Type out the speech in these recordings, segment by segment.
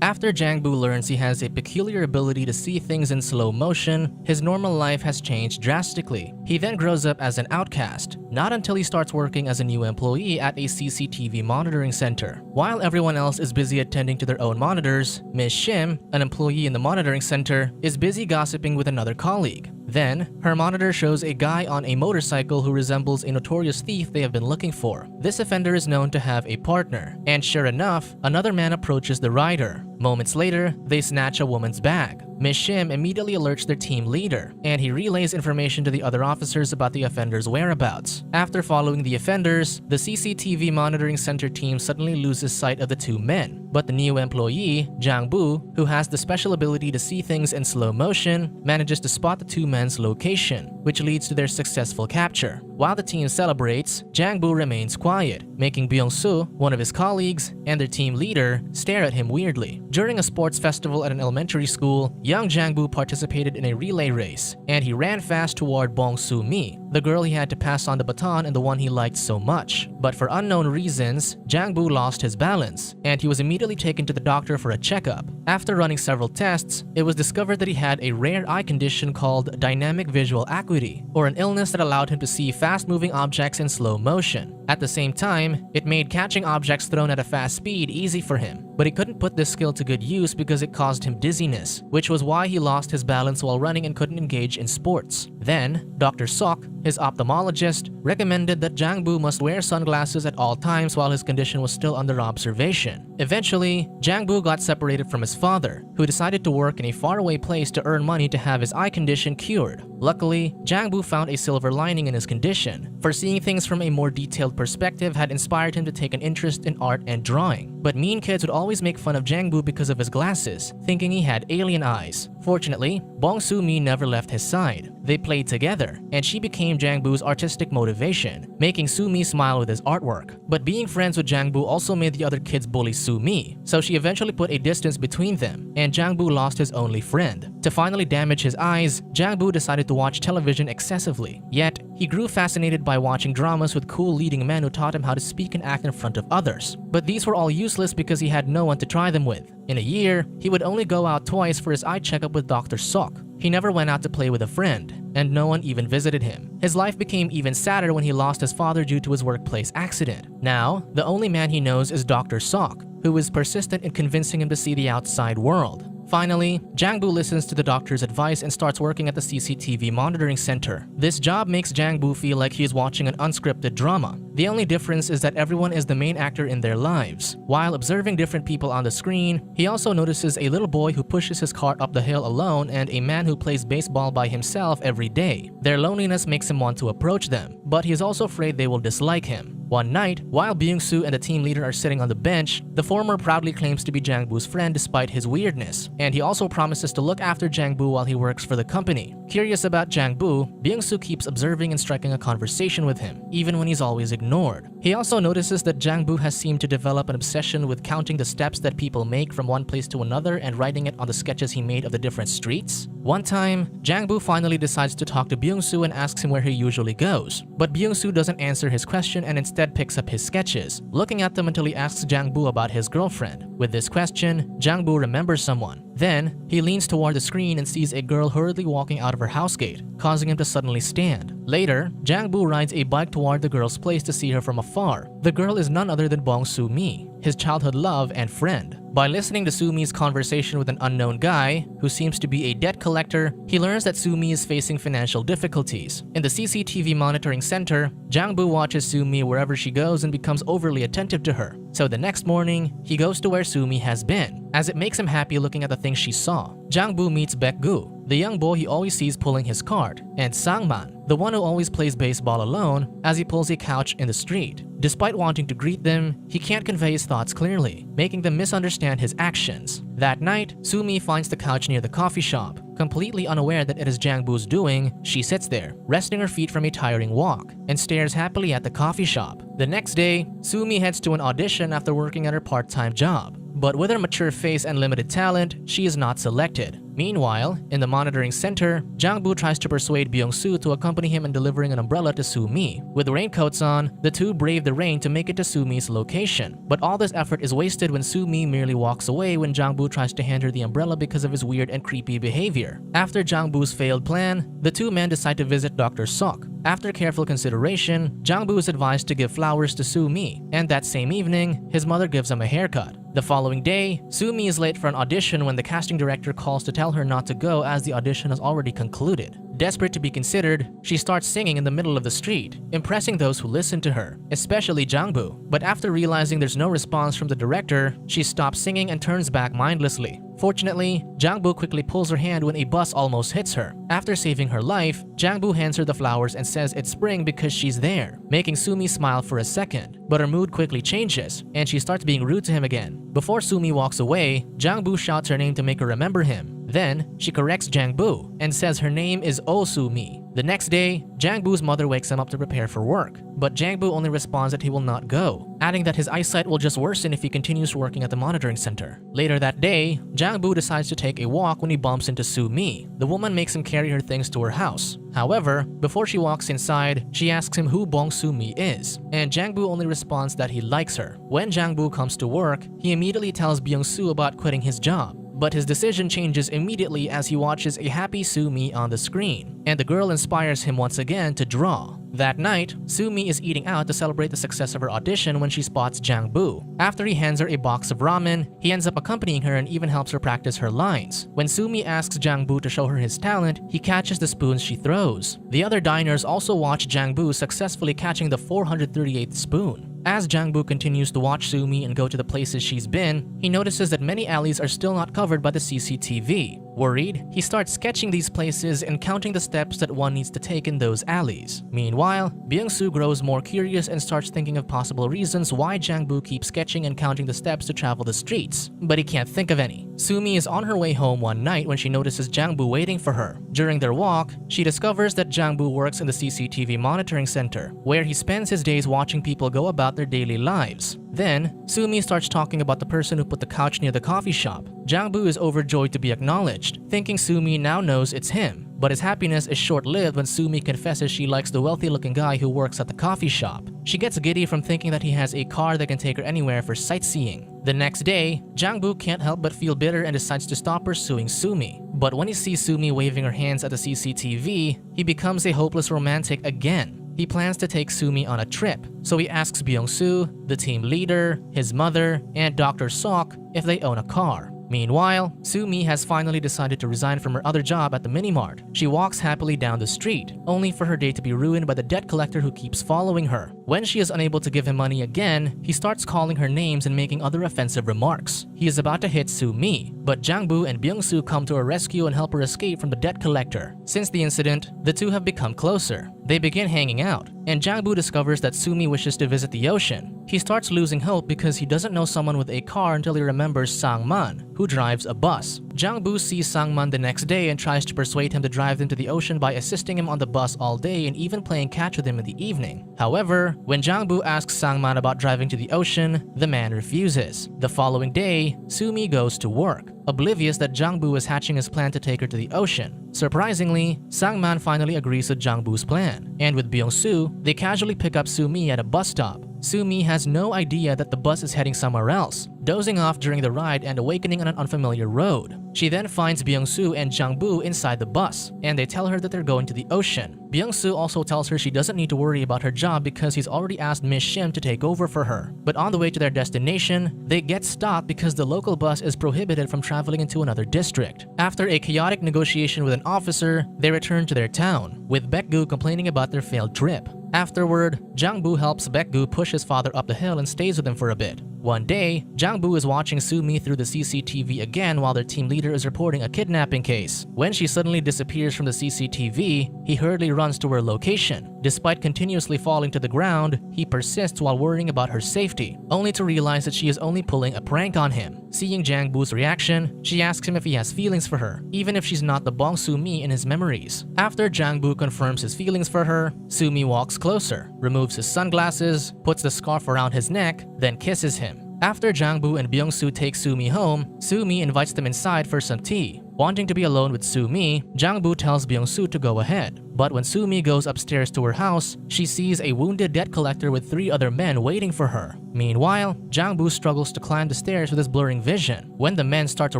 After Jang-Boo learns he has a peculiar ability to see things in slow motion, his normal life has changed drastically. He then grows up as an outcast, not until he starts working as a new employee at a CCTV monitoring center. While everyone else is busy attending to their own monitors, Ms. Shim, an employee in the monitoring center, is busy gossiping with another colleague. Then, her monitor shows a guy on a motorcycle who resembles a notorious thief they have been looking for. This offender is known to have a partner, and sure enough, another man approaches the rider. Moments later, they snatch a woman's bag. Ms. Shim immediately alerts their team leader, and he relays information to the other officers about the offender's whereabouts. After following the offenders, the CCTV monitoring center team suddenly loses sight of the two men. But the new employee, Jang-Boo, who has the special ability to see things in slow motion, manages to spot the two men's location, which leads to their successful capture. While the team celebrates, Jang-Boo remains quiet, making Bong Soo, one of his colleagues, and their team leader stare at him weirdly. During a sports festival at an elementary school, young Jang-Boo participated in a relay race, and he ran fast toward Bong Soo-mi, the girl he had to pass on the baton and the one he liked so much. But for unknown reasons, Jang-Boo lost his balance, and he was immediately taken to the doctor for a checkup. After running several tests, it was discovered that he had a rare eye condition called dynamic visual acuity, or an illness that allowed him to see fast-moving objects in slow motion. At the same time, it made catching objects thrown at a fast speed easy for him. But he couldn't put this skill to good use because it caused him dizziness, which was why he lost his balance while running and couldn't engage in sports. Then, Dr. Sok, his ophthalmologist, recommended that Jang-Boo must wear sunglasses at all times while his condition was still under observation. Eventually, Jang-Boo got separated from his father, who decided to work in a faraway place to earn money to have his eye condition cured. Luckily, Jang-Boo found a silver lining in his condition, for seeing things from a more detailed perspective had inspired him to take an interest in art and drawing. But mean kids would always make fun of Jang-Boo because of his glasses, thinking he had alien eyes. Fortunately, Bong Soo-mi never left his side. They played together, and she became Jang-Boo's artistic motivation, making Soo-mi smile with his artwork. But being friends with Jang-Boo also made the other kids bully Soo-mi, so she eventually put a distance between them, and Jang-Boo lost his only friend. To finally damage his eyes, Jang-Boo decided to watch television excessively. Yet, he grew fascinated by watching dramas with cool leading men who taught him how to speak and act in front of others. But these were all useless because he had no one to try them with. In a year, he would only go out twice for his eye checkup with Dr. Sok. He never went out to play with a friend, and no one even visited him. His life became even sadder when he lost his father due to his workplace accident. Now, the only man he knows is Dr. Sok, who is persistent in convincing him to see the outside world. Finally, Jang-Boo listens to the doctor's advice and starts working at the CCTV monitoring center. This job makes Jang-Boo feel like he is watching an unscripted drama. The only difference is that everyone is the main actor in their lives. While observing different people on the screen, he also notices a little boy who pushes his cart up the hill alone and a man who plays baseball by himself every day. Their loneliness makes him want to approach them, but he is also afraid they will dislike him. One night, while Bong Soo and the team leader are sitting on the bench, the former proudly claims to be Jang-Boo's friend despite his weirdness, and he also promises to look after Jang-Boo while he works for the company. Curious about Jang-Boo, Bong Soo keeps observing and striking a conversation with him, even when he's always ignored. He also notices that Jang-Boo has seemed to develop an obsession with counting the steps that people make from one place to another and writing it on the sketches he made of the different streets. One time, Jang-Boo finally decides to talk to Bong Soo and asks him where he usually goes. But Bong Soo doesn't answer his question and instead picks up his sketches, looking at them until he asks Jang-Boo about his girlfriend. With this question, Jang-Boo remembers someone. Then, he leans toward the screen and sees a girl hurriedly walking out of her house gate, causing him to suddenly stand. Later, Jang-Boo rides a bike toward the girl's place to see her from afar. The girl is none other than Bong Soo-mi, his childhood love and friend. By listening to Soo-mi's conversation with an unknown guy, who seems to be a debt collector, he learns that Soo-mi is facing financial difficulties. In the CCTV monitoring center, Jang-Boo watches Soo-mi wherever she goes and becomes overly attentive to her. So the next morning, he goes to where Soo-mi has been, as it makes him happy looking at the things she saw. Jang-Boo meets Baek-gu, the young boy he always sees pulling his cart, and Sang-man, the one who always plays baseball alone, as he pulls a couch in the street. Despite wanting to greet them, he can't convey his thoughts clearly, making them misunderstand his actions. That night, Soo-mi finds the couch near the coffee shop. Completely unaware that it is Jang-Boo's doing, she sits there, resting her feet from a tiring walk, and stares happily at the coffee shop. The next day, Soo-mi heads to an audition after working at her part-time job. But with her mature face and limited talent, she is not selected. Meanwhile, in the monitoring center, Jang-Boo tries to persuade Byung-soo to accompany him in delivering an umbrella to Soo-mi. With raincoats on, the two brave the rain to make it to Soo-mi's location. But all this effort is wasted when Soo-mi merely walks away when Jang-Boo tries to hand her the umbrella because of his weird and creepy behavior. After Jang-Boo's failed plan, the two men decide to visit Dr. Sok. After careful consideration, Jang-Boo is advised to give flowers to Soo-mi, and that same evening, his mother gives him a haircut. The following day, Soo-mi is late for an audition when the casting director calls to tell her not to go as the audition has already concluded. Desperate to be considered, she starts singing in the middle of the street, impressing those who listen to her, especially Jang-Boo. But after realizing there's no response from the director, she stops singing and turns back mindlessly. Fortunately, Jang-Boo quickly pulls her hand when a bus almost hits her. After saving her life, Jang-Boo hands her the flowers and says it's spring because she's there, making Soo-mi smile for a second. But her mood quickly changes, and she starts being rude to him again. Before Soo-mi walks away, Jang-Boo shouts her name to make her remember him. Then, she corrects Jang-Boo and says her name is Oh Soo-mi. The next day, Jang-Boo's mother wakes him up to prepare for work, but Jang-Boo only responds that he will not go, adding that his eyesight will just worsen if he continues working at the monitoring center. Later that day, Jang-Boo decides to take a walk when he bumps into Soo-mi. The woman makes him carry her things to her house. However, before she walks inside, she asks him who Bong Soo-mi is, and Jang-Boo only responds that he likes her. When Jang-Boo comes to work, he immediately tells Byung-soo about quitting his job. But his decision changes immediately as he watches a happy Soo-mi on the screen, and the girl inspires him once again to draw. That night, Soo-mi is eating out to celebrate the success of her audition when she spots Jang-Boo. After he hands her a box of ramen, he ends up accompanying her and even helps her practice her lines. When Soo-mi asks Jang-Boo to show her his talent, he catches the spoons she throws. The other diners also watch Jang-Boo successfully catching the 438th spoon. As Jang-Boo continues to watch Soo-mi and go to the places she's been, he notices that many alleys are still not covered by the CCTV. Worried, he starts sketching these places and counting the steps that one needs to take in those alleys. Meanwhile, Byung-soo grows more curious and starts thinking of possible reasons why Jang-Boo keeps sketching and counting the steps to travel the streets, but he can't think of any. Soo-mi is on her way home one night when she notices Jang-Boo waiting for her. During their walk, she discovers that Jang-Boo works in the CCTV monitoring center, where he spends his days watching people go about their daily lives. Then, Soo-mi starts talking about the person who put the couch near the coffee shop. Jang-Boo is overjoyed to be acknowledged, thinking Soo-mi now knows it's him. But his happiness is short-lived when Soo-mi confesses she likes the wealthy-looking guy who works at the coffee shop. She gets giddy from thinking that he has a car that can take her anywhere for sightseeing. The next day, Jang-Boo can't help but feel bitter and decides to stop pursuing Soo-mi. But when he sees Soo-mi waving her hands at the CCTV, he becomes a hopeless romantic again. He plans to take Soo-mi on a trip, so he asks Byung-soo, the team leader, his mother, and Dr. Sok if they own a car. Meanwhile, Soo-mi has finally decided to resign from her other job at the mini-mart. She walks happily down the street, only for her day to be ruined by the debt collector who keeps following her. When she is unable to give him money again, he starts calling her names and making other offensive remarks. He is about to hit Soo-mi, but Jang-Boo and Byung-soo come to her rescue and help her escape from the debt collector. Since the incident, the two have become closer. They begin hanging out, and Jang-Boo discovers that Soo-mi wishes to visit the ocean. He starts losing hope because he doesn't know someone with a car until he remembers Sang-man, who drives a bus. Jang-Boo sees Sang-man the next day and tries to persuade him to drive them to the ocean by assisting him on the bus all day and even playing catch with him in the evening. However, when Jang-Boo asks Sang-man about driving to the ocean, the man refuses. The following day, Soo-mi goes to work, oblivious that Jang-Boo is hatching his plan to take her to the ocean. Surprisingly, Sang-man finally agrees with Jang-Boo's plan, and with Byung-soo, they casually pick up Soo-mi at a bus stop. Soo-mi has no idea that the bus is heading somewhere else, dozing off during the ride and awakening on an unfamiliar road. She then finds Byung-soo and Jang-Boo inside the bus, and they tell her that they're going to the ocean. Byung-soo also tells her she doesn't need to worry about her job because he's already asked Miss Shim to take over for her. But on the way to their destination, they get stopped because the local bus is prohibited from traveling into another district. After a chaotic negotiation with an officer, they return to their town, with Baek-gu complaining about their failed trip. Afterward, Jang-Boo helps Baek-gu push his father up the hill and stays with him for a bit. One day, Jang-Boo is watching Soo-mi through the CCTV again while their team leader is reporting a kidnapping case. When she suddenly disappears from the CCTV, he hurriedly runs to her location. Despite continuously falling to the ground, he persists while worrying about her safety, only to realize that she is only pulling a prank on him. Seeing Jang-Boo's reaction, she asks him if he has feelings for her, even if she's not the Bong Soo-mi in his memories. After Jang-Boo confirms his feelings for her, Soo-mi walks closer, removes his sunglasses, puts the scarf around his neck, then kisses him. After Jang-Boo and Byung-soo take Soo-mi home, Soo-mi invites them inside for some tea. Wanting to be alone with Soo-mi, Jang-Boo tells Bong Soo to go ahead. But when Soo-mi goes upstairs to her house, she sees a wounded debt collector with 3 other men waiting for her. Meanwhile, Jang-Boo struggles to climb the stairs with his blurring vision. When the men start to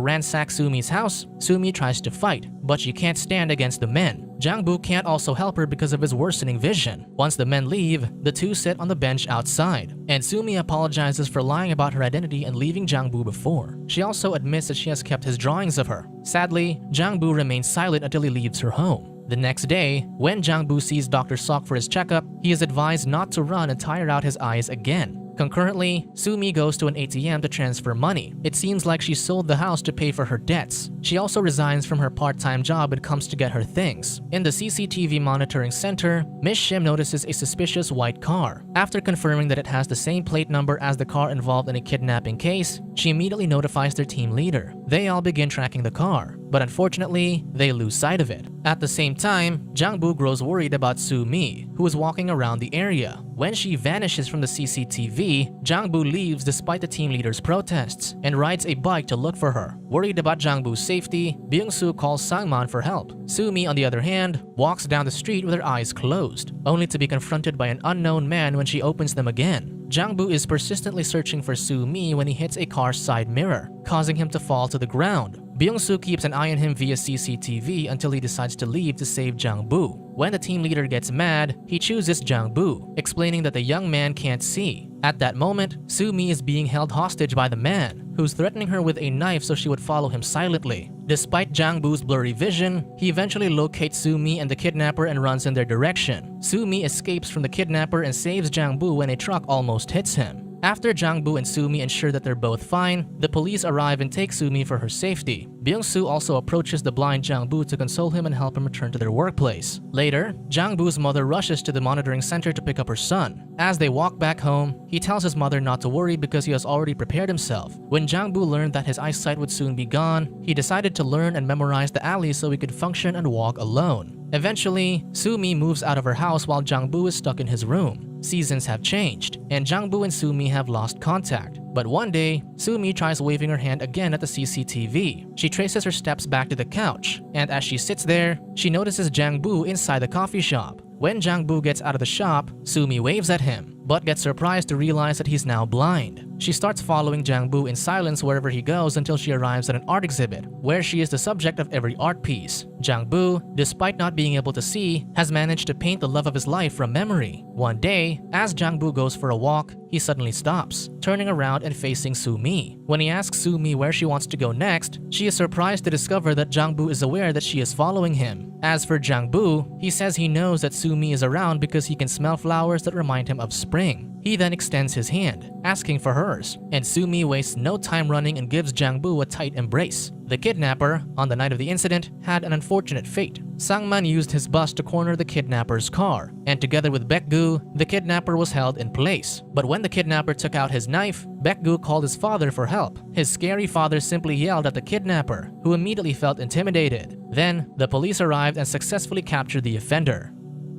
ransack Soo-mi's house, Soo-mi tries to fight, but she can't stand against the men. Jang-Boo can't also help her because of his worsening vision. Once the men leave, the two sit on the bench outside, and Soo-mi apologizes for lying about her identity and leaving Jang-Boo before. She also admits that she has kept his drawings of her. Sadly, Jang-Boo remains silent until he leaves her home. The next day, when Jang-Boo sees Dr. Sok for his checkup, he is advised not to run and tire out his eyes again. Concurrently, Soo-mi goes to an ATM to transfer money. It seems like she sold the house to pay for her debts. She also resigns from her part-time job and comes to get her things. In the CCTV monitoring center, Miss Shim notices a suspicious white car. After confirming that it has the same plate number as the car involved in a kidnapping case, she immediately notifies their team leader. They all begin tracking the car, but unfortunately, they lose sight of it. At the same time, Jang-Boo grows worried about Soo-mi, who is walking around the area. When she vanishes from the CCTV, Jang-Boo leaves despite the team leader's protests and rides a bike to look for her. Worried about Jang-Boo's safety, Bong Soo calls Sang-man for help. Soo-mi, on the other hand, walks down the street with her eyes closed, only to be confronted by an unknown man when she opens them again. Jang-Boo is persistently searching for Soo-mi when he hits a car's side mirror, causing him to fall to the ground. Bong Soo keeps an eye on him via CCTV until he decides to leave to save Jang-Boo. When the team leader gets mad, he chooses Jang-Boo, explaining that the young man can't see. At that moment, Soo-mi is being held hostage by the man, who's threatening her with a knife so she would follow him silently. Despite Jang-Boo's blurry vision, he eventually locates Soo-mi and the kidnapper and runs in their direction. Soo-mi escapes from the kidnapper and saves Jang-Boo when a truck almost hits him. After Jang-Boo and Soo-mi ensure that they're both fine, the police arrive and take Soo-mi for her safety. Bong Soo also approaches the blind Jang-Boo to console him and help him return to their workplace. Later, Jang-Boo's mother rushes to the monitoring center to pick up her son. As they walk back home, he tells his mother not to worry because he has already prepared himself. When Jang-Boo learned that his eyesight would soon be gone, he decided to learn and memorize the alleys so he could function and walk alone. Eventually, Soo-mi moves out of her house while Jang-Boo is stuck in his room. Seasons have changed, and Jang-Boo and Soo-mi have lost contact. But one day, Soo-mi tries waving her hand again at the CCTV. She traces her steps back to the couch, and as she sits there, she notices Jang-Boo inside the coffee shop. When Jang-Boo gets out of the shop, Soo-mi waves at him, but gets surprised to realize that he's now blind. She starts following Jang-Boo in silence wherever he goes until she arrives at an art exhibit, where she is the subject of every art piece. Jang-Boo, despite not being able to see, has managed to paint the love of his life from memory. One day, as Jang-Boo goes for a walk, he suddenly stops, turning around and facing Soo-mi. When he asks Soo-mi where she wants to go next, she is surprised to discover that Jang-Boo is aware that she is following him. As for Jang-Boo, he says he knows that Soo-mi is around because he can smell flowers that remind him of spring. He then extends his hand, asking for hers, and Soo-mi wastes no time running and gives Jang-Boo a tight embrace. The kidnapper, on the night of the incident, had an unfortunate fate. Sang-man used his bus to corner the kidnapper's car, and together with Baek-gu, the kidnapper was held in place. But when the kidnapper took out his knife, Baek-gu called his father for help. His scary father simply yelled at the kidnapper, who immediately felt intimidated. Then, the police arrived and successfully captured the offender.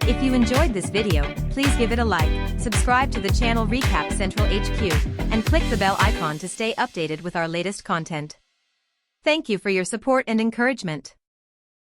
If you enjoyed this video, please give it a like, subscribe to the channel Recap Central HQ, and click the bell icon to stay updated with our latest content. Thank you for your support and encouragement.